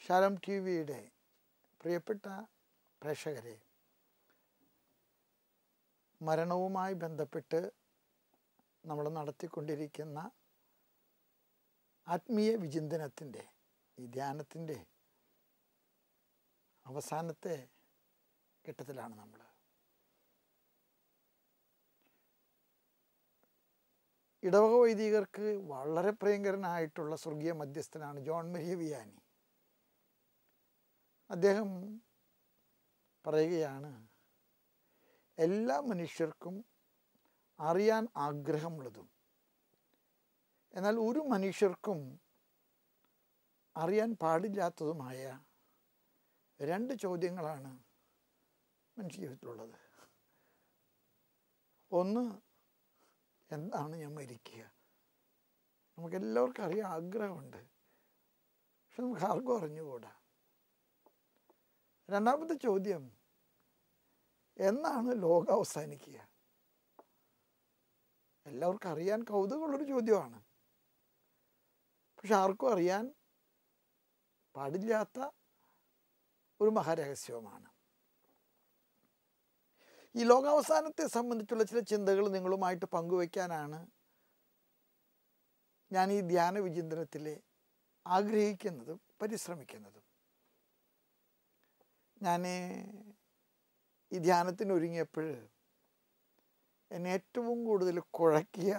ശാലം T വിയുടെ പ്രിയപ്പെട്ട പ്രേക്ഷകരെ, മരണവുമായി ബന്ധപ്പെട്ട് നമ്മൾ നടത്തിക്കൊണ്ടിരിക്കുന്ന ആത്മീയ വിചിന്തനത്തിൻ്റെ ഈ ധ്യാനത്തിൻ്റെ അവസാനത്തെ ഘട്ടത്തിലാണ് നമ്മൾ. ഇടവക വൈദികർക്ക് വളരെ പ്രിയങ്കരനായിട്ടുള്ള സ്വർഗീയ മധ്യസ്ഥനാണ് ജോൺ മരിയ വിയാനി. അദ്ദേഹം പറയുകയാണ്, എല്ലാ മനുഷ്യർക്കും അറിയാൻ ആഗ്രഹമുള്ളതും എന്നാൽ ഒരു മനുഷ്യർക്കും അറിയാൻ പാടില്ലാത്തതുമായ രണ്ട് ചോദ്യങ്ങളാണ് മനുഷ്യ ജീവിതത്തിലുള്ളത്. ഒന്ന്, എന്താണ് ഞാൻ മരിക്കുക? നമുക്കെല്ലാവർക്കും അറിയാൻ ആഗ്രഹമുണ്ട്, പക്ഷെ നമുക്ക് ആർക്കും അറിഞ്ഞുകൂടാ. രണ്ടാമത്തെ ചോദ്യം, എന്നാണ് ലോകം അവസാനിക്കുക? എല്ലാവർക്കും അറിയാൻ കൗതുകമുള്ളൊരു ചോദ്യമാണ്, പക്ഷെ ആർക്കും അറിയാൻ പാടില്ലാത്ത ഒരു മഹാരഹസ്യവുമാണ്. ഈ ലോകാവസാനത്തെ സംബന്ധിച്ചുള്ള ചില ചിന്തകൾ നിങ്ങളുമായിട്ട് പങ്കുവയ്ക്കാനാണ് ഞാൻ ഈ ധ്യാന വിചിന്തനത്തിൽ ആഗ്രഹിക്കുന്നതും പരിശ്രമിക്കുന്നതും. ഞാൻ ഈ ധ്യാനത്തിന് ഒരുങ്ങിയപ്പോൾ എന്നെ ഏറ്റവും കൂടുതൽ കുഴക്കിയ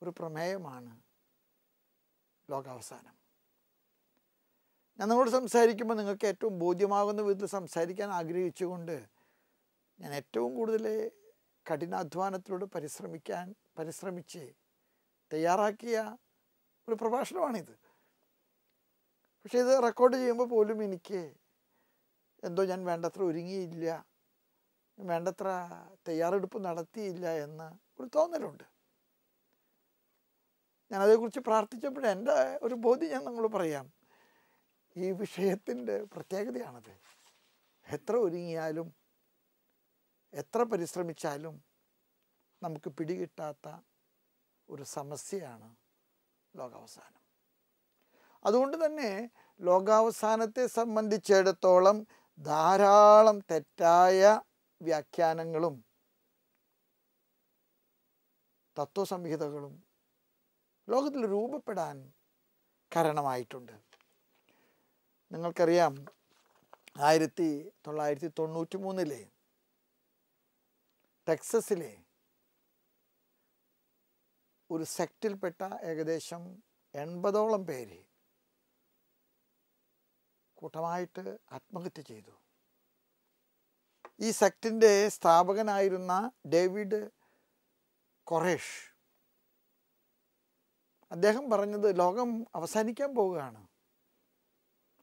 ഒരു പ്രമേയമാണ് ലോകാവസാനം. ഞാൻ നിങ്ങളോട് സംസാരിക്കുമ്പോൾ നിങ്ങൾക്ക് ഏറ്റവും ബോധ്യമാകുന്ന വിധത്തിൽ സംസാരിക്കാൻ ആഗ്രഹിച്ചുകൊണ്ട് ഞാൻ ഏറ്റവും കൂടുതൽ കഠിനാധ്വാനത്തിലൂടെ പരിശ്രമിച്ച് തയ്യാറാക്കിയ ഒരു പ്രഭാഷണമാണിത്. പക്ഷേ ഇത് റെക്കോർഡ് ചെയ്യുമ്പോൾ പോലും എനിക്ക് എന്തോ ഞാൻ വേണ്ടത്ര ഒരുങ്ങിയില്ല, വേണ്ടത്ര തയ്യാറെടുപ്പ് നടത്തിയില്ല എന്ന് ഒരു തോന്നലുണ്ട്. ഞാനതേക്കുറിച്ച് പ്രാർത്ഥിച്ചപ്പോൾ എൻ്റെ ഒരു ബോധ്യം ഞാൻ നിങ്ങൾ പറയാം. ഈ വിഷയത്തിൻ്റെ പ്രത്യേകതയാണത്. എത്ര ഒരുങ്ങിയാലും എത്ര പരിശ്രമിച്ചാലും നമുക്ക് പിടികിട്ടാത്ത ഒരു സമസ്യയാണ് ലോകാവസാനം. അതുകൊണ്ട് തന്നെ ലോകാവസാനത്തെ സംബന്ധിച്ചിടത്തോളം ധാരാളം തെറ്റായ വ്യാഖ്യാനങ്ങളും തത്വസംഹിതകളും ലോകത്തിൽ രൂപപ്പെടാൻ കാരണമായിട്ടുണ്ട്. നിങ്ങൾക്കറിയാം, 1993 ടെക്സസിലെ ഒരു സെക്റ്റിൽപ്പെട്ട ഏകദേശം 80ഓളം പേര് കൂട്ടമായിട്ട് ആത്മഹത്യ ചെയ്തു. ഈ സെക്റ്റിൻ്റെ സ്ഥാപകനായിരുന്ന ഡേവിഡ് കൊറേഷ് അദ്ദേഹം പറഞ്ഞത്, ലോകം അവസാനിക്കാൻ പോവുകയാണ്,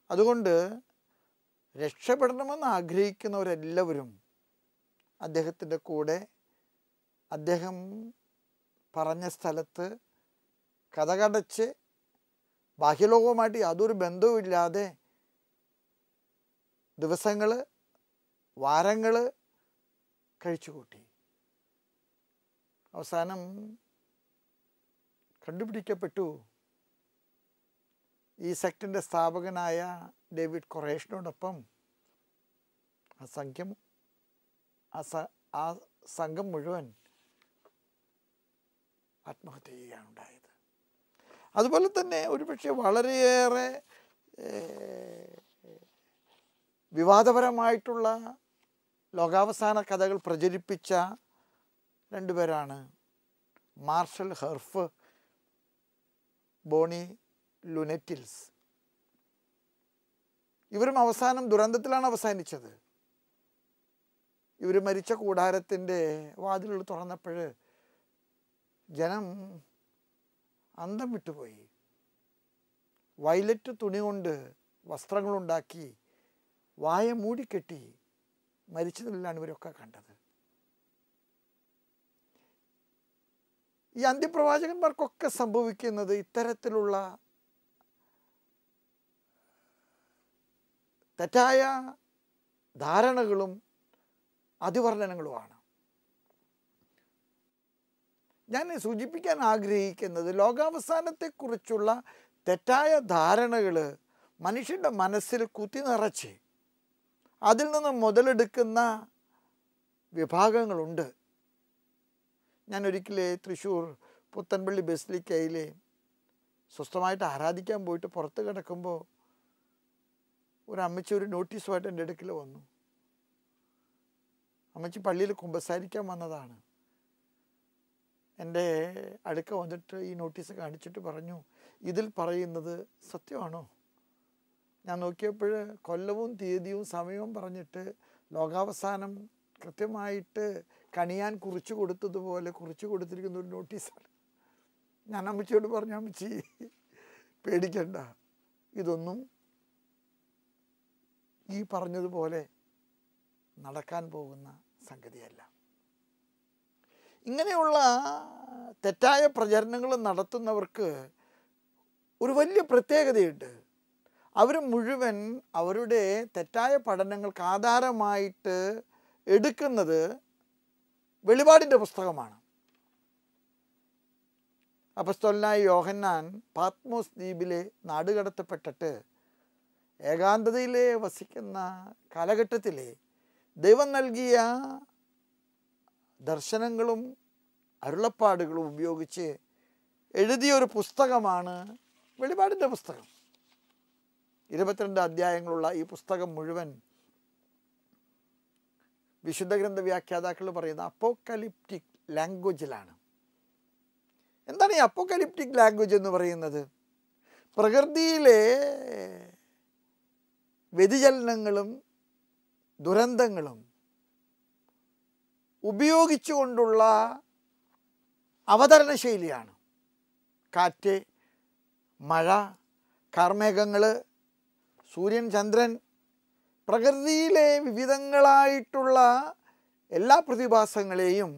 അതുകൊണ്ട് രക്ഷപ്പെടണമെന്ന് ആഗ്രഹിക്കുന്നവരെല്ലാവരും അദ്ദേഹത്തിൻ്റെ കൂടെ അദ്ദേഹം പറഞ്ഞ സ്ഥലത്ത് കതകടച്ച് ബാഹ്യലോകവുമായിട്ട് യാതൊരു ബന്ധവുമില്ലാതെ ദിവസങ്ങൾ, വാരങ്ങൾ കഴിച്ചുകൂട്ടി. അവസാനം കണ്ടുപിടിക്കപ്പെട്ടു, ഈ സെക്റ്റിൻ്റെ സ്ഥാപകനായ ഡേവിഡ് കൊറേഷിനോടൊപ്പം ആ സംഘം മുഴുവൻ ആത്മഹത്യ ചെയ്യുകയാണ് ഉണ്ടായത്. അതുപോലെ തന്നെ ഒരുപക്ഷെ വളരെയേറെ വിവാദപരമായിട്ടുള്ള ലോകാവസാന കഥകൾ പ്രചരിപ്പിച്ച രണ്ടുപേരാണ് മാർഷൽ ഹെർഫ്, ബോണി ലുനെറ്റിൽസ്. ഇവരും അവസാനം ദുരന്തത്തിലാണ് അവസാനിച്ചത്. ഇവർ മരിച്ച കൂടാരത്തിൻ്റെ വാതിലുകൾ തുറന്നപ്പോൾ ജനം അന്തം വിട്ടുപോയി. വയലറ്റ് തുണി കൊണ്ട് വസ്ത്രങ്ങളുണ്ടാക്കി വായ മൂടിക്കെട്ടി മരിച്ചതിലാണ് ഇവരൊക്കെ കണ്ടത്. ഈ അന്ത്യപ്രവാചകന്മാർക്കൊക്കെ സംഭവിക്കുന്നത് ഇത്തരത്തിലുള്ള തെറ്റായ ധാരണകളും അതിവർണ്ണനങ്ങളുമാണ്. ഞാൻ സൂചിപ്പിക്കാൻ ആഗ്രഹിക്കുന്നത് ലോകാവസാനത്തെക്കുറിച്ചുള്ള തെറ്റായ ധാരണകൾ മനുഷ്യൻ്റെ മനസ്സിൽ കുത്തി നിറച്ച് അതിൽ നിന്ന് മുതലെടുക്കുന്ന വിഭാഗങ്ങളുണ്ട്. ഞാൻ ഒരിക്കൽ തൃശ്ശൂർ പുത്തൻപള്ളി ബസിലിക്കയിൽ സ്വസ്ഥമായിട്ട് ആരാധിക്കാൻ പോയിട്ട് പുറത്ത് കിടക്കുമ്പോൾ ഒരു അമ്മച്ചി ഒരു നോട്ടീസുമായിട്ട് എൻ്റെ അടുക്കൽ വന്നു. അമ്മച്ചി പള്ളിയിൽ കുമ്പസാരിക്കാൻ വന്നതാണ്. എൻ്റെ അടുക്ക വന്നിട്ട് ഈ നോട്ടീസ് കാണിച്ചിട്ട് പറഞ്ഞു, ഇതിൽ പറയുന്നത് സത്യമാണോ? ഞാൻ നോക്കിയപ്പോൾ കൊല്ലവും തീയതിയും സമയവും പറഞ്ഞിട്ട് ലോകാവസാനം കൃത്യമായിട്ട് കണിയാൻ കുറിച്ച് കൊടുത്തതുപോലെ കുറിച്ച് കൊടുത്തിരിക്കുന്ന ഒരു നോട്ടീസാണ്. ഞാൻ അമ്മച്ചിയോട് പറഞ്ഞു, അമ്മച്ചി പേടിക്കണ്ട, ഇതൊന്നും ഈ പറഞ്ഞതുപോലെ നടക്കാൻ പോകുന്ന സംഗതിയല്ല. ഇങ്ങനെയുള്ള തെറ്റായ പ്രചരണങ്ങൾ നടത്തുന്നവർക്ക് ഒരു വലിയ പ്രത്യേകതയുണ്ട്. അവർ മുഴുവൻ അവരുടെ തെറ്റായ പഠനങ്ങൾക്ക് ആധാരമായിട്ട് എടുക്കുന്നത് വെളിപാടിൻ്റെ പുസ്തകമാണ്. അപ്പസ്തോലനായ യോഹന്നാൻ പാത്മോസ് ദ്വീപിലെ നാടുകടത്തപ്പെട്ടിട്ട് ഏകാന്തതയിലെ വസിക്കുന്ന കാലഘട്ടത്തിലെ ദൈവം നൽകിയ ദർശനങ്ങളും അരുളപ്പാടുകളും ഉപയോഗിച്ച് എഴുതിയൊരു പുസ്തകമാണ് വെളിപാടിൻ്റെ പുസ്തകം. 22 അധ്യായങ്ങളുള്ള ഈ പുസ്തകം മുഴുവൻ വിശുദ്ധ ഗ്രന്ഥ വ്യാഖ്യാതാക്കൾ പറയുന്ന അപ്പോക്കലിപ്റ്റിക് ലാംഗ്വേജിലാണ്. എന്താണ് ഈ അപ്പോക്കലിപ്റ്റിക് ലാംഗ്വേജ് എന്ന് പറയുന്നത്? പ്രകൃതിയിലെ വ്യതിചലനങ്ങളും ദുരന്തങ്ങളും ഉപയോഗിച്ചുകൊണ്ടുള്ള അവതരണ ശൈലിയാണ്. കാറ്റ്, മഴ, കാർമേഘങ്ങൾ, സൂര്യൻ, ചന്ദ്രൻ, പ്രകൃതിയിലെ വിവിധങ്ങളായിട്ടുള്ള എല്ലാ പ്രതിഭാസങ്ങളെയും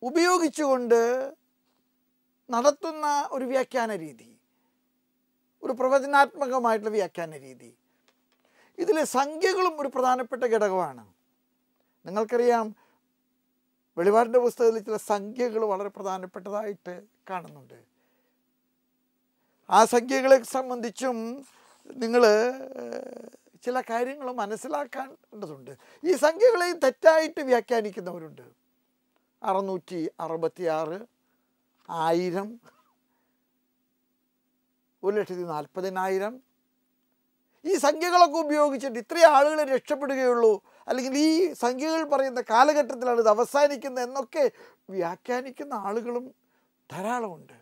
ഉപയോഗിച്ചുകൊണ്ട് നടത്തുന്ന ഒരു വ്യാഖ്യാന രീതി, ഒരു പ്രവചനാത്മകമായിട്ടുള്ള വ്യാഖ്യാന രീതി. ഇതിലെ സംഖ്യകളും ഒരു പ്രധാനപ്പെട്ട ഘടകമാണ്. നിങ്ങൾക്കറിയാം, വെളിപാടിൻ്റെ പുസ്തകത്തിൽ ചില സംഖ്യകൾ വളരെ പ്രധാനപ്പെട്ടതായിട്ട് കാണുന്നുണ്ട്. ആ സംഖ്യകളെ സംബന്ധിച്ചും നിങ്ങൾ ചില കാര്യങ്ങൾ മനസ്സിലാക്കേണ്ടതുണ്ട്. ഈ സംഖ്യകളെ തെറ്റായിട്ട് വ്യാഖ്യാനിക്കുന്നവരുണ്ട്. 666, 1000, 1,40,000 ഈ സംഖ്യകളൊക്കെ ഉപയോഗിച്ചിട്ട് ഇത്രയും ആളുകൾ രക്ഷപ്പെടുകയുള്ളൂ, അല്ലെങ്കിൽ ഈ സംഖ്യകൾ പറയുന്ന കാലഘട്ടത്തിലാണ് ഇത് അവസാനിക്കുന്നത് എന്നൊക്കെ വ്യാഖ്യാനിക്കുന്ന ആളുകളും ധാരാളമുണ്ട്.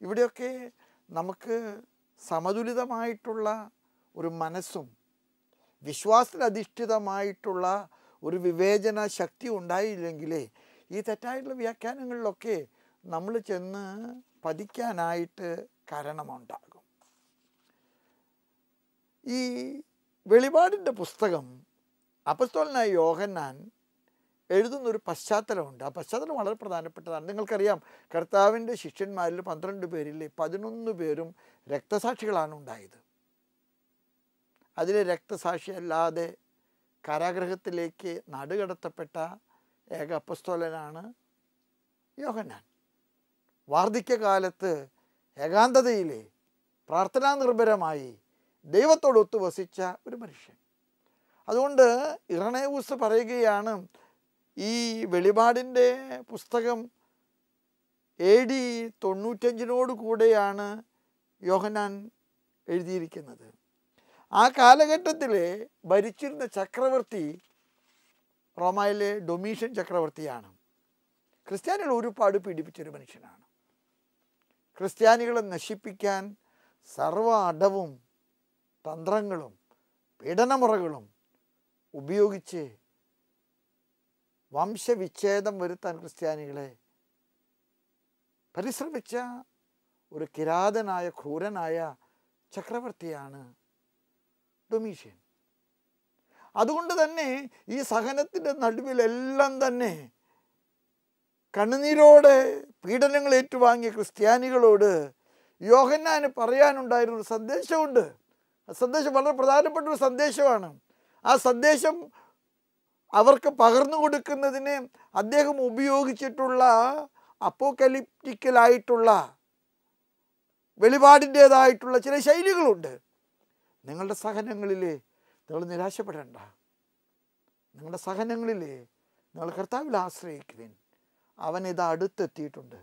ഇവിടെയൊക്കെ നമുക്ക് സമതുലിതമായിട്ടുള്ള ഒരു മനസ്സും വിശ്വാസത്തിലധിഷ്ഠിതമായിട്ടുള്ള ഒരു വിവേചന ശക്തി ഉണ്ടായില്ലെങ്കിലേ ഈ തെറ്റായിട്ടുള്ള വ്യാഖ്യാനങ്ങളിലൊക്കെ നമ്മൾ ചെന്ന് പതിക്കാനായിട്ട് കാരണമുണ്ടാകും. ഈ വെളിപാടിൻ്റെ പുസ്തകം അപ്പസ്തോലനായ യോഹന്നാൻ എഴുതുന്നൊരു പശ്ചാത്തലമുണ്ട്. ആ പശ്ചാത്തലം വളരെ പ്രധാനപ്പെട്ടതാണ്. നിങ്ങൾക്കറിയാം, കർത്താവിൻ്റെ ശിഷ്യന്മാരിൽ 12 പേരിൽ 11 പേരും രക്തസാക്ഷികളാണ് ഉണ്ടായത്. അതിലെ രക്തസാക്ഷിയല്ലാതെ കാരാഗൃഹത്തിലേക്ക് നാടുകടത്തപ്പെട്ട ഏക അപ്പസ്തോലനാണ് യോഹന്നാൻ. വാർദ്ധക്യകാലത്ത് ഏകാന്തതയിലെ പ്രാർത്ഥനാ നിർഭരമായി ദൈവത്തോട് ഒത്തുവസിച്ച ഒരു മനുഷ്യൻ. അതുകൊണ്ട് ഇറണേവൂസ് പറയുകയാണ്, ഈ വെളിപാടിൻ്റെ പുസ്തകം AD 95 കൂടെയാണ് യോഹന്നാൻ എഴുതിയിരിക്കുന്നത്. ആ കാലഘട്ടത്തിൽ ഭരിച്ചിരുന്ന ചക്രവർത്തി റോമയിലെ ഡൊമീഷ്യൻ ചക്രവർത്തിയാണ്. ക്രിസ്ത്യാനികൾ ഒരുപാട് പീഡിപ്പിച്ചൊരു മനുഷ്യനാണ്. ക്രിസ്ത്യാനികളെ നശിപ്പിക്കാൻ സർവ്വ അടവും തന്ത്രങ്ങളും പീഡനമുറകളും ഉപയോഗിച്ച് വംശവിച്ഛേദം വരുത്താൻ ക്രിസ്ത്യാനികളെ പരിശ്രമിച്ച ഒരു കിരാതനായ ക്രൂരനായ ചക്രവർത്തിയാണ് ഡൊമീഷ്യൻ. അതുകൊണ്ട് തന്നെ ഈ സഹനത്തിൻ്റെ നടുവിലെല്ലാം തന്നെ കണ്ണുനീരോടെ പീഡനങ്ങൾ ഏറ്റുവാങ്ങിയ ക്രിസ്ത്യാനികളോട് യോഹന്നാന് പറയാനുണ്ടായിരുന്നൊരു സന്ദേശമുണ്ട്. ആ സന്ദേശം വളരെ പ്രധാനപ്പെട്ട ഒരു സന്ദേശമാണ്. ആ സന്ദേശം അവർക്ക് പകർന്നു കൊടുക്കുന്നതിന് അദ്ദേഹം ഉപയോഗിച്ചിട്ടുള്ള അപ്പോക്കലിപ്റ്റിക്കലായിട്ടുള്ള വെളിപാടിൻ്റേതായിട്ടുള്ള ചില ശൈലികളുണ്ട്. നിങ്ങളുടെ സഹനങ്ങളിൽ നിങ്ങൾ നിരാശപ്പെടേണ്ട. നിങ്ങളുടെ സഹനങ്ങളിൽ നിങ്ങൾ കർത്താവിൽ ആശ്രയിക്കുവിൻ. അവനിതാ അടുത്തെത്തിയിട്ടുണ്ട്.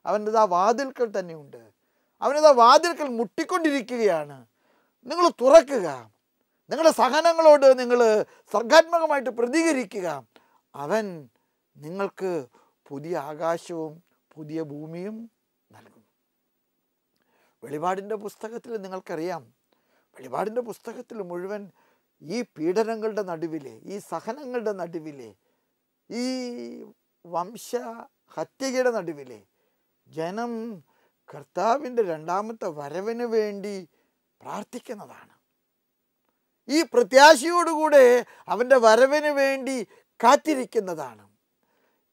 അവനിതാ വാതിൽക്കൽ തന്നെയുണ്ട്. അവനിതാ വാതിൽക്കൽ മുട്ടിക്കൊണ്ടിരിക്കുകയാണ്. നിങ്ങൾ തുറക്കുക. നിങ്ങളുടെ സഹനങ്ങളോട് നിങ്ങൾ സർഗാത്മകമായിട്ട് പ്രതികരിക്കുക. അവൻ നിങ്ങൾക്ക് പുതിയ ആകാശവും പുതിയ ഭൂമിയും നൽകും. വെളിപാടിൻ്റെ പുസ്തകത്തിൽ നിങ്ങൾക്കറിയാം, വെളിപാടിൻ്റെ പുസ്തകത്തിൽ മുഴുവൻ ഈ പീഡനങ്ങളുടെ നടുവിലെ, ഈ സഹനങ്ങളുടെ നടുവിലെ, ഈ വംശഹത്യയുടെ നടുവിലെ ജനം കർത്താവിൻ്റെ രണ്ടാമത്തെ വരവിന് വേണ്ടി പ്രാർത്ഥിക്കുന്നതാണ്. ഈ പ്രത്യാശയോടുകൂടെ അവൻ്റെ വരവിന് വേണ്ടി കാത്തിരിക്കുന്നതാണ്.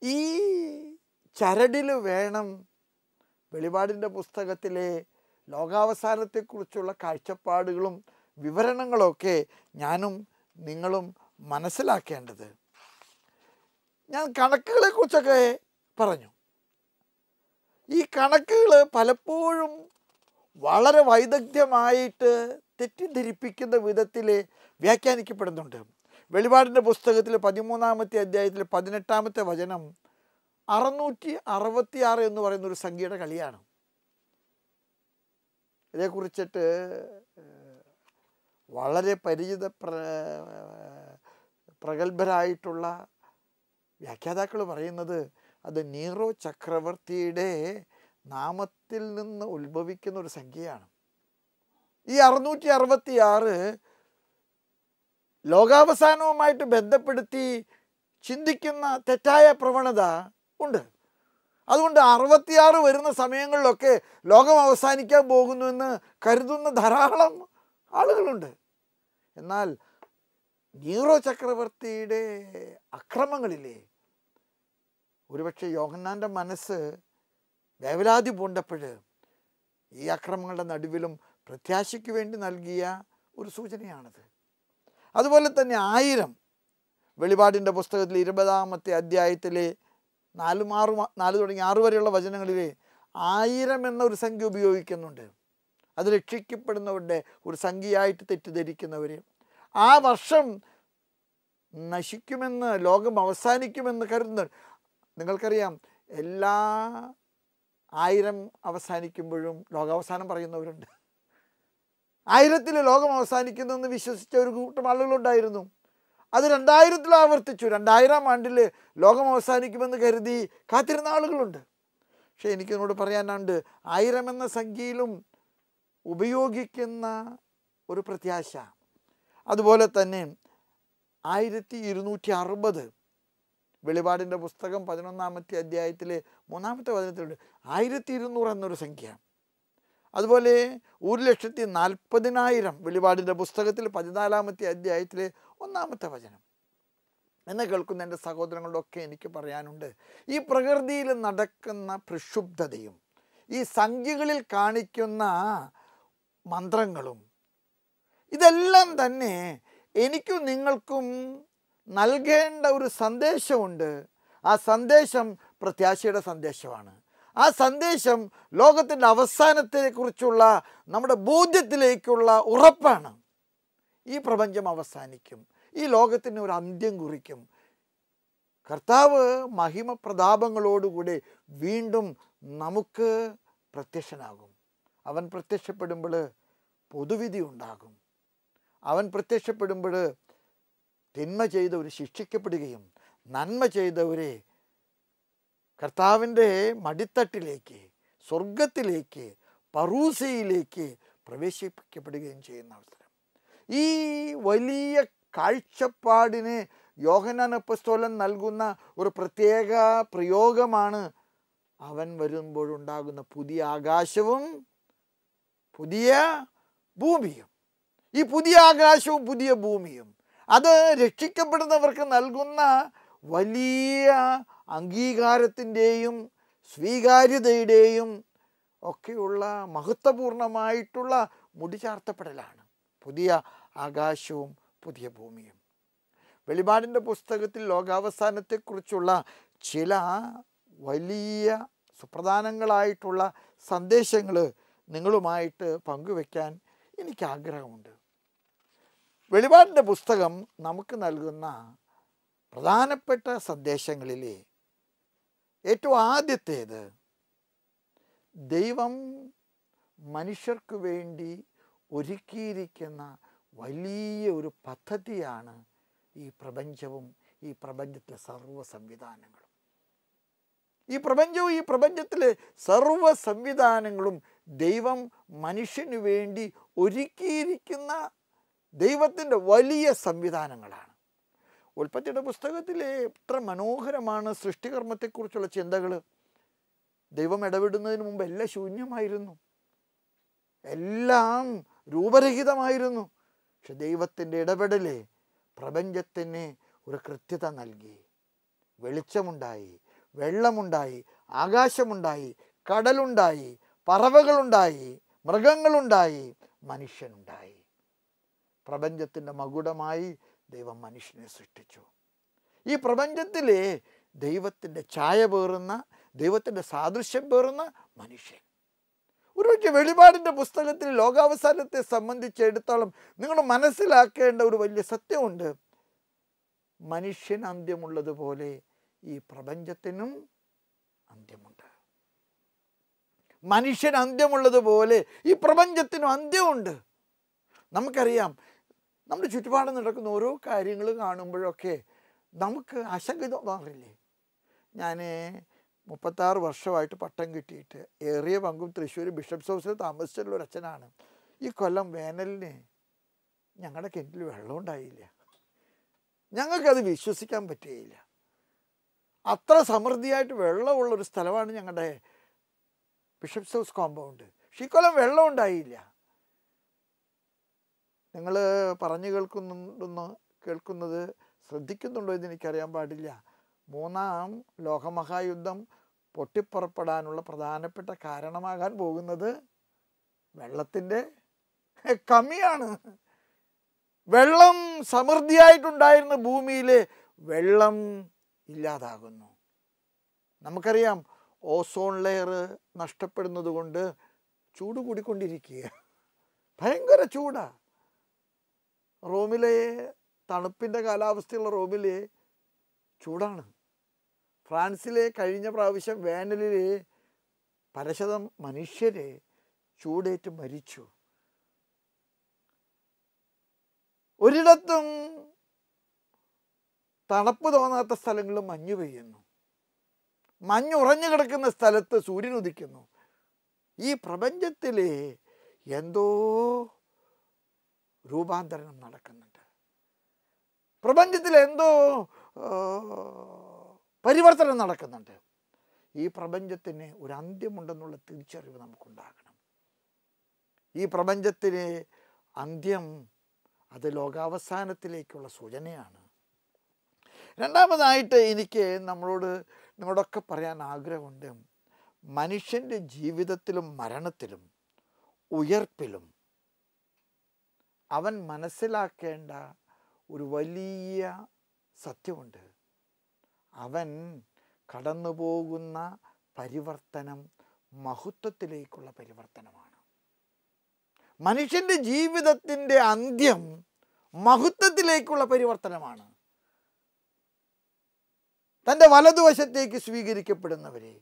ഈ ചരടിൽ വേണം വെളിപാടിൻ്റെ പുസ്തകത്തിലെ ലോകാവസാനത്തെക്കുറിച്ചുള്ള കാഴ്ചപ്പാടുകളും വിവരണങ്ങളൊക്കെ ഞാനും നിങ്ങളും മനസ്സിലാക്കേണ്ടത്. ഞാൻ കണക്കുകളെക്കുറിച്ചൊക്കെ പറഞ്ഞു. ഈ കണക്കുകൾ പലപ്പോഴും വളരെ വൈദഗ്ധ്യമായിട്ട് തെറ്റിദ്ധരിപ്പിക്കുന്ന വിധത്തിൽ വ്യാഖ്യാനിക്കപ്പെടുന്നുണ്ട്. വെളിപാടിൻ്റെ പുസ്തകത്തിൽ 13-ാമത്തെ അധ്യായത്തിൽ 18-ാമത്തെ വചനം 666 എന്ന് പറയുന്നൊരു സംഖ്യയുടെ കളിയാണ്. ഇതേക്കുറിച്ചിട്ട് വളരെ പ്രഗത്ഭരായിട്ടുള്ള വ്യാഖ്യാതാക്കൾ പറയുന്നത് അത് നീറോ ചക്രവർത്തിയുടെ നാമത്തിൽ നിന്ന് ഉത്ഭവിക്കുന്ന ഒരു സംഖ്യയാണ്. ഈ 666 ലോകാവസാനവുമായിട്ട് ബന്ധപ്പെടുത്തി ചിന്തിക്കുന്ന തെറ്റായ പ്രവണത ഉണ്ട്. അതുകൊണ്ട് 66 വരുന്ന സമയങ്ങളിലൊക്കെ ലോകം അവസാനിക്കാൻ പോകുന്നുവെന്ന് കരുതുന്ന ധാരാളം ആളുകളുണ്ട്. എന്നാൽ നീറോ ചക്രവർത്തിയുടെ അക്രമങ്ങളിലെ ഒരുപക്ഷെ യോഹന്നാൻ്റെ മനസ്സ് വേവലാതി പൂണ്ടപ്പോൾ ഈ അക്രമങ്ങളുടെ നടുവിലും പ്രത്യാശയ്ക്ക് വേണ്ടി നൽകിയ ഒരു സൂചനയാണത്. അതുപോലെ തന്നെ 1000 വെളിപാടിൻ്റെ പുസ്തകത്തിൽ 20-ാമത്തെ അധ്യായത്തിലെ 4 തുടങ്ങി 6 വരെയുള്ള വചനങ്ങളിൽ 1000 എന്ന ഒരു സംഖ്യ ഉപയോഗിക്കുന്നുണ്ട്. അത് രക്ഷിക്കപ്പെടുന്നവരുടെ ഒരു സംഖ്യയായിട്ട് തെറ്റിദ്ധരിക്കുന്നവർ, ആ വർഷം നശിക്കുമെന്ന്, ലോകം അവസാനിക്കുമെന്ന് കരുതുന്നവർ. നിങ്ങൾക്കറിയാം, എല്ലാ 1000 അവസാനിക്കുമ്പോഴും ലോകാവസാനം പറയുന്നവരുണ്ട്. 1000-ൽ ലോകം അവസാനിക്കുന്നെന്ന് വിശ്വസിച്ച ഒരു കൂട്ടം ആളുകളുണ്ടായിരുന്നു. അത് 2000-ൽ ആവർത്തിച്ചു. 2000-ാം ആണ്ടിൽ ലോകം അവസാനിക്കുമെന്ന് കരുതി കാത്തിരുന്ന ആളുകളുണ്ട്. പക്ഷേ എനിക്കിതിനോട് പറയാനുണ്ട്, 1000 എന്ന സംഖ്യയിലും ഉപയോഗിക്കുന്ന ഒരു പ്രത്യാശ. അതുപോലെ തന്നെ 1260 വെളിപാടിൻ്റെ പുസ്തകം 11-ാമത്തെ അധ്യായത്തിലെ 3-ാമത്തെ വചനത്തിലുണ്ട് 1200 എന്നൊരു സംഖ്യ. അതുപോലെ 1,40,000 വെളിപാടിൻ്റെ പുസ്തകത്തിൽ 14-ാമത്തെ അധ്യായത്തിലെ 1-ാമത്തെ വചനം. എന്നെ കേൾക്കുന്ന എൻ്റെ സഹോദരങ്ങളൊക്കെ എനിക്ക് പറയാനുണ്ട്, ഈ പ്രകൃതിയിൽ നടക്കുന്ന പ്രക്ഷുബ്ധതയും ഈ സംഖ്യകളിൽ കാണിക്കുന്ന മന്ത്രങ്ങളും ഇതെല്ലാം തന്നെ എനിക്കും നിങ്ങൾക്കും നൽകേണ്ട ഒരു സന്ദേശമുണ്ട്. ആ സന്ദേശം പ്രത്യാശയുടെ സന്ദേശമാണ്. ആ സന്ദേശം ലോകത്തിൻ്റെ അവസാനത്തെക്കുറിച്ചുള്ള നമ്മുടെ ബോധ്യത്തിലേക്കുള്ള ഉറപ്പാണ്. ഈ പ്രപഞ്ചം അവസാനിക്കും, ഈ ലോകത്തിന് ഒരു അന്ത്യം കുറിക്കും. കർത്താവ് മഹിമ പ്രതാപങ്ങളോടുകൂടി വീണ്ടും നമുക്ക് പ്രത്യക്ഷനാകും. അവൻ പ്രത്യക്ഷപ്പെടുമ്പോൾ പൊതുവിധി ഉണ്ടാകും. അവൻ പ്രത്യക്ഷപ്പെടുമ്പോൾ തിന്മ ചെയ്തവർ ശിക്ഷിക്കപ്പെടുകയും നന്മ ചെയ്തവരെ കർത്താവിൻ്റെ മടിത്തട്ടിലേക്ക്, സ്വർഗത്തിലേക്ക്, പറൂസയിലേക്ക് പ്രവേശിപ്പിക്കപ്പെടുകയും ചെയ്യുന്ന അവസരം. ഈ വലിയ കാഴ്ചപ്പാടിന് യോഹന്നാൻ അപ്പോസ്തലൻ നൽകുന്ന ഒരു പ്രത്യേക പ്രയോഗമാണ് അവൻ വരുമ്പോഴുണ്ടാകുന്ന പുതിയ ആകാശവും പുതിയ ഭൂമിയും. ഈ പുതിയ ആകാശവും പുതിയ ഭൂമിയും അത് രക്ഷിക്കപ്പെടുന്നവർക്ക് നൽകുന്ന വലിയ അംഗീകാരത്തിൻ്റെയും സ്വീകാര്യതയുടെയും ഒക്കെയുള്ള മഹത്വപൂർണമായിട്ടുള്ള മുടിചാർത്തപ്പെടലാണ് പുതിയ ആകാശവും പുതിയ ഭൂമിയും. വെളിപാടിൻ്റെ പുസ്തകത്തിൽ ലോകാവസാനത്തെക്കുറിച്ചുള്ള ചില വലിയ സുപ്രധാനങ്ങളായിട്ടുള്ള സന്ദേശങ്ങൾ നിങ്ങളുമായിട്ട് പങ്കുവെക്കാൻ എനിക്ക് ആഗ്രഹമുണ്ട്. വെളിപാടിൻ്റെ പുസ്തകം നമുക്ക് നൽകുന്ന പ്രധാനപ്പെട്ട സന്ദേശങ്ങളിലെ ഏറ്റവും ആദ്യത്തേത്, ദൈവം മനുഷ്യർക്ക് വേണ്ടി ഒരുക്കിയിരിക്കുന്ന വലിയ ഒരു പദ്ധതിയാണ് ഈ പ്രപഞ്ചവും ഈ പ്രപഞ്ചത്തിലെ സർവ്വ സംവിധാനങ്ങളും. ഈ പ്രപഞ്ചവും ഈ പ്രപഞ്ചത്തിലെ സർവ്വ സംവിധാനങ്ങളും ദൈവം മനുഷ്യന് വേണ്ടി ഒരുക്കിയിരിക്കുന്ന ദൈവത്തിൻ്റെ വലിയ സംവിധാനങ്ങളാണ്. ഉൽപ്പത്തിയുടെ പുസ്തകത്തിലെ എത്ര മനോഹരമാണ് സൃഷ്ടികർമ്മത്തെക്കുറിച്ചുള്ള ചിന്തകൾ. ദൈവം ഇടപെടുന്നതിന് മുമ്പ് എല്ലാം ശൂന്യമായിരുന്നു, എല്ലാം രൂപരഹിതമായിരുന്നു. പക്ഷെ ദൈവത്തിൻ്റെ ഇടപെടൽ പ്രപഞ്ചത്തിന് ഒരു കൃത്യത നൽകി. വെളിച്ചമുണ്ടായി, വെള്ളമുണ്ടായി, ആകാശമുണ്ടായി, കടലുണ്ടായി, പറവകളുണ്ടായി, മൃഗങ്ങളുണ്ടായി, മനുഷ്യനുണ്ടായി. പ്രപഞ്ചത്തിൻ്റെ മകുടമായി ദൈവം മനുഷ്യനെ സൃഷ്ടിച്ചു. ഈ പ്രപഞ്ചത്തിലെ ദൈവത്തിൻ്റെ ഛായ പേറുന്ന, ദൈവത്തിൻ്റെ സാദൃശ്യം പേറുന്ന മനുഷ്യൻ. ഒരു വെളിപാടിൻ്റെ പുസ്തകത്തിൽ ലോകാവസാനത്തെ സംബന്ധിച്ചിടത്തോളം നിങ്ങൾ മനസ്സിലാക്കേണ്ട ഒരു വലിയ സത്യമുണ്ട്. മനുഷ്യൻ അന്ത്യമുള്ളതുപോലെ ഈ പ്രപഞ്ചത്തിനും അന്ത്യമുണ്ട്. മനുഷ്യൻ അന്ത്യമുള്ളതുപോലെ ഈ പ്രപഞ്ചത്തിനും അന്ത്യമുണ്ട്. നമുക്കറിയാം, നമ്മുടെ ചുറ്റുപാടും നടക്കുന്ന ഓരോ കാര്യങ്ങൾ കാണുമ്പോഴൊക്കെ നമുക്ക് ആശങ്ക തോന്നാറില്ലേ? ഞാൻ 36 വർഷമായിട്ട് പട്ടം കിട്ടിയിട്ട് ഏറിയ പങ്കും തൃശ്ശൂർ ബിഷപ്സ് ഹൗസിൽ താമസിച്ചിട്ടുള്ള ഒരു അച്ഛനാണ്. ഈ കൊല്ലം വേനലിന് ഞങ്ങളുടെ കിണറ്റിൽ വെള്ളം ഉണ്ടായില്ല. ഞങ്ങൾക്കത് വിശ്വസിക്കാൻ പറ്റുകയില്ല. അത്ര സമൃദ്ധിയായിട്ട് വെള്ളമുള്ളൊരു സ്ഥലമാണ് ഞങ്ങളുടെ ബിഷപ്സ് ഹൗസ് കോമ്പൗണ്ട്. പക്ഷേ ഈ കൊല്ലം വെള്ളം ഉണ്ടായില്ല. നിങ്ങൾ പറഞ്ഞു കേൾക്കുന്നത് ശ്രദ്ധിക്കുന്നുണ്ടോ എന്ന് എനിക്കറിയാൻ പാടില്ല. 3ാം ലോകമഹായുദ്ധം പൊട്ടിപ്പുറപ്പെടാനുള്ള പ്രധാനപ്പെട്ട കാരണമാകാൻ പോകുന്നത് വെള്ളത്തിൻ്റെ കമ്മിയാണ്. വെള്ളം സമൃദ്ധിയായിട്ടുണ്ടായിരുന്ന ഭൂമിയിൽ വെള്ളം ഇല്ലാതാകുന്നു. നമുക്കറിയാം, ഓസോൺ ലെയർ നഷ്ടപ്പെടുന്നത് കൊണ്ട് ചൂട് കൂടിക്കൊണ്ടിരിക്കുക. ഭയങ്കര ചൂടാ. റോമിലെ തണുപ്പിൻ്റെ കാലാവസ്ഥയുള്ള റോമിലെ ചൂടാണ്. ഫ്രാൻസിലെ കഴിഞ്ഞ പ്രാവശ്യം വേനലിൽ പലശതം മനുഷ്യരെ ചൂടേറ്റ് മരിച്ചു. ഒരിടത്തും തണുപ്പ് തോന്നാത്ത സ്ഥലങ്ങളിൽ മഞ്ഞ് പെയ്യുന്നു. മഞ്ഞ് ഉറഞ്ഞു കിടക്കുന്ന സ്ഥലത്ത് സൂര്യൻ ഉദിക്കുന്നു. ഈ പ്രപഞ്ചത്തിൽ എന്തോ രൂപാന്തരണം നടക്കുന്നുണ്ട്. പ്രപഞ്ചത്തിൽ എന്തോ പരിവർത്തനം നടക്കുന്നുണ്ട്. ഈ പ്രപഞ്ചത്തിന് ഒരു അന്ത്യമുണ്ടെന്നുള്ള തിരിച്ചറിവ് നമുക്കുണ്ടാകണം. ഈ പ്രപഞ്ചത്തിന് അന്ത്യം അത് ലോകാവസാനത്തിലേക്കുള്ള സൂചനയാണ്. രണ്ടാമതായിട്ട് എനിക്ക് നിങ്ങളോടൊക്കെ പറയാൻ ആഗ്രഹമുണ്ട്. മനുഷ്യൻ്റെ ജീവിതത്തിലും മരണത്തിലും ഉയർപ്പിലും അവൻ മനസ്സിലാക്കേണ്ട ഒരു വലിയ സത്യമുണ്ട്. അവൻ കടന്നു പോകുന്ന പരിവർത്തനം മഹത്വത്തിലേക്കുള്ള പരിവർത്തനമാണ്. മനുഷ്യൻ്റെ ജീവിതത്തിൻ്റെ അന്ത്യം മഹത്വത്തിലേക്കുള്ള പരിവർത്തനമാണ്. തൻ്റെ വലതുവശത്തേക്ക് സ്വീകരിക്കപ്പെടുന്നവരെ,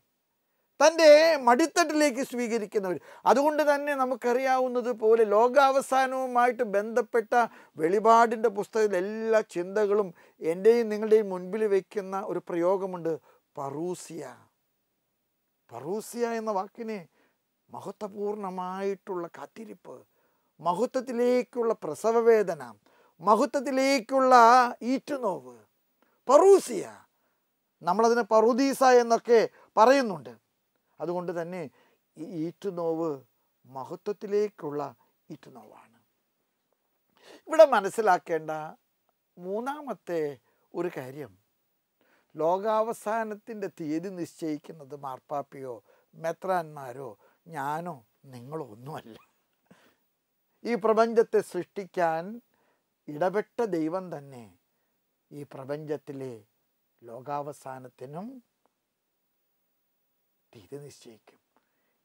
തൻ്റെ മടിത്തട്ടിലേക്ക് സ്വീകരിക്കുന്നവർ. അതുകൊണ്ട് തന്നെ നമുക്കറിയാവുന്നത് പോലെ ലോകാവസാനവുമായിട്ട് ബന്ധപ്പെട്ട വെളിപാടിൻ്റെ പുസ്തകത്തിൽ എല്ലാ ചിന്തകളും എൻ്റെയും നിങ്ങളുടെയും മുൻപിൽ വയ്ക്കുന്ന ഒരു പ്രയോഗമുണ്ട്, പറൂസിയ. പറൂസിയ എന്ന വാക്കിന് മഹത്വപൂർണമായിട്ടുള്ള കാത്തിരിപ്പ്, മഹത്വത്തിലേക്കുള്ള പ്രസവവേദന, മഹത്വത്തിലേക്കുള്ള ഈറ്റുനോവ്. പറൂസിയ, നമ്മളതിനെ പറുദീസ എന്നൊക്കെ പറയുന്നുണ്ട്. അതുകൊണ്ട് തന്നെ ഈ ഈറ്റുനോവ് മഹത്വത്തിലേക്കുള്ള ഈറ്റുനോവാണ്. ഇവിടെ മനസ്സിലാക്കേണ്ട മൂന്നാമത്തെ ഒരു കാര്യം, ലോകാവസാനത്തിൻ്റെ തീയതി നിശ്ചയിക്കുന്നത് മാർപ്പാപ്പയോ മെത്രാന്മാരോ ഞാനോ നിങ്ങളോ ഒന്നുമല്ല. ഈ പ്രപഞ്ചത്തെ സൃഷ്ടിക്കാൻ ഇടപെട്ട ദൈവം തന്നെ ഈ പ്രപഞ്ചത്തിലെ ലോകാവസാനത്തിനും തീയതി നിശ്ചയിക്കും.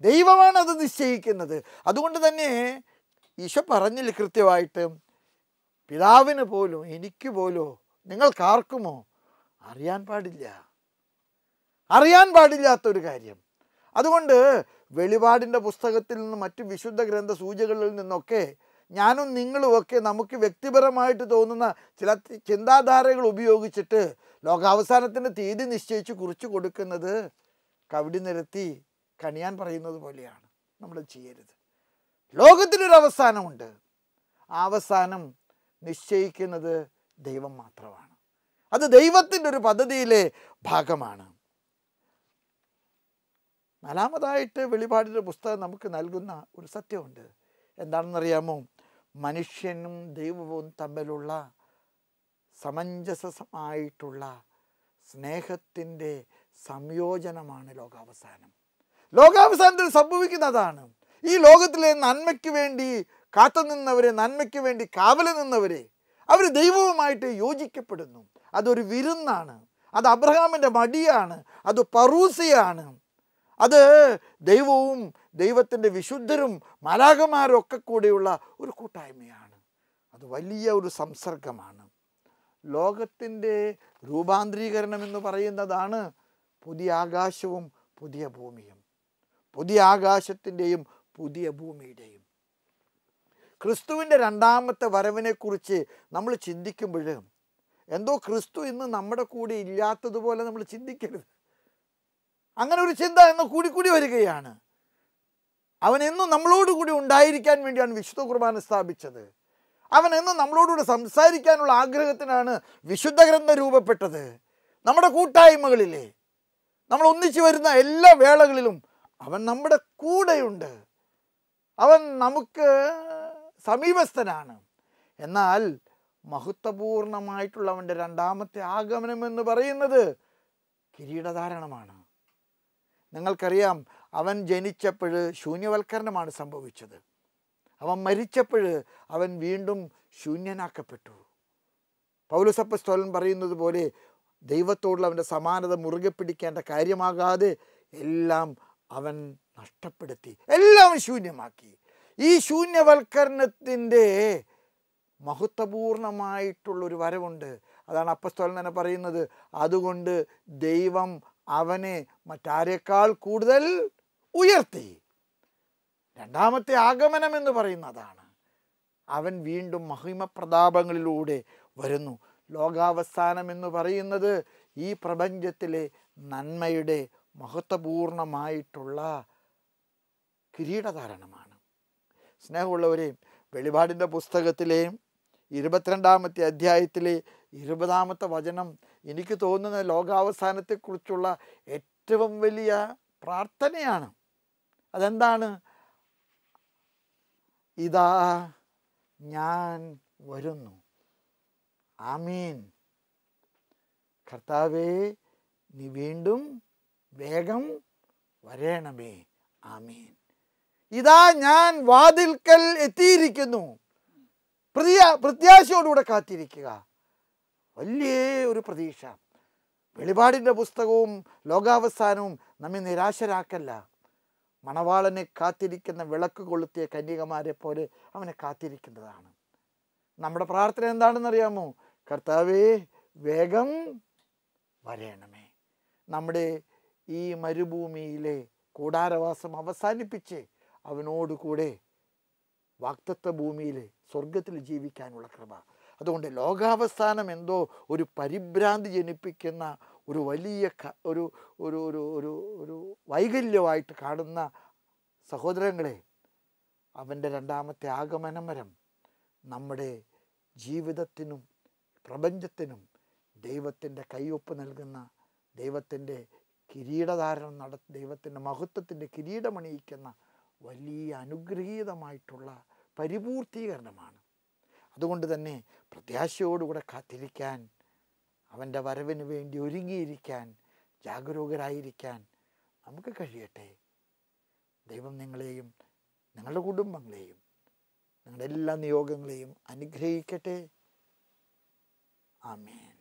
ദൈവമാണ് അത് നിശ്ചയിക്കുന്നത്. അതുകൊണ്ട് തന്നെ ഈശോ പറഞ്ഞില്ല കൃത്യമായിട്ട്, പിതാവിന് പോലും എനിക്ക് പോലും നിങ്ങൾക്കാർക്കുമോ അറിയാൻ പാടില്ലാത്തൊരു കാര്യം. അതുകൊണ്ട് വെളിപാടിൻ്റെ പുസ്തകത്തിൽ നിന്ന് മറ്റു വിശുദ്ധ ഗ്രന്ഥ സൂചകളിൽ നിന്നൊക്കെ ഞാനും നിങ്ങളുമൊക്കെ നമുക്ക് വ്യക്തിപരമായിട്ട് തോന്നുന്ന ചില ചിന്താധാരകൾ ഉപയോഗിച്ചിട്ട് ലോകാവസാനത്തിൻ്റെ തീയതി നിശ്ചയിച്ച് കുറിച്ച് കൊടുക്കുന്നത് കവിടി നിരത്തി കണിയാൻ പറയുന്നത് പോലെയാണ്. നമ്മൾ ചെയ്യരുത്. ലോകത്തിനൊരു അവസാനമുണ്ട്. ആ അവസാനം നിശ്ചയിക്കുന്നത് ദൈവം മാത്രമാണ്. അത് ദൈവത്തിൻ്റെ ഒരു പദ്ധതിയിലെ ഭാഗമാണ്. നാലാമതായിട്ട് വെളിപാടിൻ്റെ പുസ്തകം നമുക്ക് നൽകുന്ന ഒരു സത്യമുണ്ട്. എന്താണെന്നറിയാമോ? മനുഷ്യനും ദൈവവും തമ്മിലുള്ള സമഞ്ജസമായിട്ടുള്ള സ്നേഹത്തിൻ്റെ സംയോജനമാണ് ലോകാവസാനം. ലോകാവസാനത്തിൽ സംഭവിക്കുന്നതാണ്. ഈ ലോകത്തിലെ നന്മയ്ക്ക് വേണ്ടി കാത്തുനിന്നവരെ, നന്മയ്ക്ക് വേണ്ടി കാവല് നിന്നവരെ, അവർ ദൈവവുമായിട്ട് യോജിക്കപ്പെടുന്നു. അതൊരു വിരുന്നാണ്. അത് അബ്രഹാമിൻ്റെ മടിയാണ്. അത് പറൂസിയാണ്. അത് ദൈവവും ദൈവത്തിൻ്റെ വിശുദ്ധരും മാലാഖമാരും ഒക്കെ കൂടെയുള്ള ഒരു കൂട്ടായ്മയാണ്. അത് വലിയ ഒരു സംസർഗമാണ്. ലോകത്തിൻ്റെ രൂപാന്തരീകരണം എന്ന് പറയുന്നതാണ് പുതിയ ആകാശവും പുതിയ ഭൂമിയും. പുതിയ ആകാശത്തിൻ്റെയും പുതിയ ഭൂമിയുടെയും. ക്രിസ്തുവിൻ്റെ രണ്ടാമത്തെ വരവിനെക്കുറിച്ച് നമ്മൾ ചിന്തിക്കുമ്പോൾ എന്തോ ക്രിസ്തു ഇന്ന് നമ്മുടെ കൂടെ ഇല്ലാത്തതുപോലെ നമ്മൾ ചിന്തിക്കരുത്. അങ്ങനെ ഒരു ചിന്ത എന്ന് കൂടി വരികയാണ്. അവൻ എന്നും നമ്മളോട് കൂടി ഉണ്ടായിരിക്കാൻ വേണ്ടിയാണ് വിശുദ്ധ കുർബാന സ്ഥാപിച്ചത്. അവൻ എന്നും നമ്മളോടുകൂടെ സംസാരിക്കാനുള്ള ആഗ്രഹത്തിനാണ് വിശുദ്ധ ഗ്രന്ഥം രൂപപ്പെട്ടത്. നമ്മുടെ കൂട്ടായ്മകളിലെ നമ്മൾ ഒന്നിച്ചു വരുന്ന എല്ലാ വേളകളിലും അവൻ നമ്മുടെ കൂടെയുണ്ട്. അവൻ നമുക്ക് സമീപസ്ഥനാണ്. എന്നാൽ മഹത്വപൂർണമായിട്ടുള്ള അവൻ്റെ രണ്ടാമത്തെ ആഗമനം എന്ന് പറയുന്നത് കിരീടധാരണമാണ്. നിങ്ങൾക്കറിയാം, അവൻ ജനിച്ചപ്പോൾ ശൂന്യവൽക്കരണമാണ് സംഭവിച്ചത്. അവൻ മരിച്ചപ്പോൾ അവൻ വീണ്ടും ശൂന്യനാക്കപ്പെട്ടു. പൗലോസ് അപ്പോസ്തലൻ പറയുന്നത് പോലെ ദൈവത്തോടുള്ള അവൻ്റെ സമാനത മുറുകെ പിടിക്കേണ്ട കാര്യമാകാതെ എല്ലാം അവൻ നഷ്ടപ്പെടുത്തി, എല്ലാം ശൂന്യമാക്കി. ഈ ശൂന്യവൽക്കരണത്തിൻ്റെ മഹത്വപൂർണമായിട്ടുള്ളൊരു വരവുണ്ട്. അതാണ് അപ്പോസ്തലൻ തന്നെ പറയുന്നത്, അതുകൊണ്ട് ദൈവം അവനെ മറ്റാരേക്കാൾ കൂടുതൽ ഉയർത്തി. രണ്ടാമത്തെ ആഗമനം എന്ന് പറയുന്നതാണ്. അവൻ വീണ്ടും മഹിമപ്രതാപങ്ങളിലൂടെ വരുന്നു. ലോകാവസാനം എന്ന് പറയുന്നത് ഈ പ്രപഞ്ചത്തിലെ നന്മയുടെ മഹത്വപൂർണമായിട്ടുള്ള കിരീടധാരണമാണ്. സ്നേഹമുള്ളവരെ, വെളിപാടിൻ്റെ പുസ്തകത്തിലെ 22-ാമത്തെ അധ്യായത്തിലെ 20-ാമത്തെ വചനം എനിക്ക് തോന്നുന്ന ലോകാവസാനത്തെക്കുറിച്ചുള്ള ഏറ്റവും വലിയ പ്രാർത്ഥനയാണ്. അതെന്താണ്? ഇതാ ഞാൻ വരുന്നു. ആമീൻ. കർത്താവേ, നീ വീണ്ടും വേഗം വരേണമേ. ആമീൻ. ഇതാ ഞാൻ വാതിൽക്കൽ എത്തിയിരിക്കുന്നു. പ്രത്യാശയോടുകൂടെ കാത്തിരിക്കുക. വലിയ ഒരു പ്രതീക്ഷ. വെളിപാടിൻ്റെ പുസ്തകവും ലോകാവസാനവും നമ്മെ നിരാശരാക്കല്ല. മണവാളനെ കാത്തിരിക്കുന്ന വിളക്ക് കൊളുത്തിയ കന്യകമാരെ പോലെ അവനെ കാത്തിരിക്കുന്നതാണ്. നമ്മുടെ പ്രാർത്ഥന എന്താണെന്നറിയാമോ? കർത്താവേ, വേഗം വരേണമേ. നമ്മുടെ ഈ മരുഭൂമിയിലെ കൂടാരവാസം അവസാനിപ്പിച്ച് അവനോടുകൂടെ വാഗ്ദത്ത ഭൂമിയിൽ സ്വർഗത്തിൽ ജീവിക്കാനുള്ള കൃപ. അതുകൊണ്ട് ലോകാവസാനം എന്തോ ഒരു പരിഭ്രാന്തി ജനിപ്പിക്കുന്ന ഒരു വലിയ ഒരു ഒരു ഒരു ഒരു ഒരു വൈകല്യമായിട്ട് കാണുന്ന സഹോദരങ്ങളെ, അവൻ്റെ രണ്ടാമത്തെ ആഗമനം വരം നമ്മുടെ ജീവിതത്തിനും പ്രപഞ്ചത്തിനും ദൈവത്തിൻ്റെ കയ്യൊപ്പ് നൽകുന്ന, ദൈവത്തിൻ്റെ കിരീടധാരണം ദൈവത്തിൻ്റെ മഹത്വത്തിൻ്റെ കിരീടമണിയിക്കുന്ന വലിയ അനുഗ്രഹീതമായിട്ടുള്ള പരിപൂർത്തീകരണമാണ്. അതുകൊണ്ട് തന്നെ പ്രത്യാശയോടുകൂടെ കാത്തിരിക്കാൻ, അവൻ്റെ വരവിന് വേണ്ടി ഒരുങ്ങിയിരിക്കാൻ, ജാഗരൂകരായിരിക്കാൻ നമുക്ക് കഴിയട്ടെ. ദൈവം നിങ്ങളെയും നിങ്ങളുടെ കുടുംബങ്ങളെയും നിങ്ങളുടെ എല്ലാ നിയോഗങ്ങളെയും അനുഗ്രഹിക്കട്ടെ. ആമേൻ.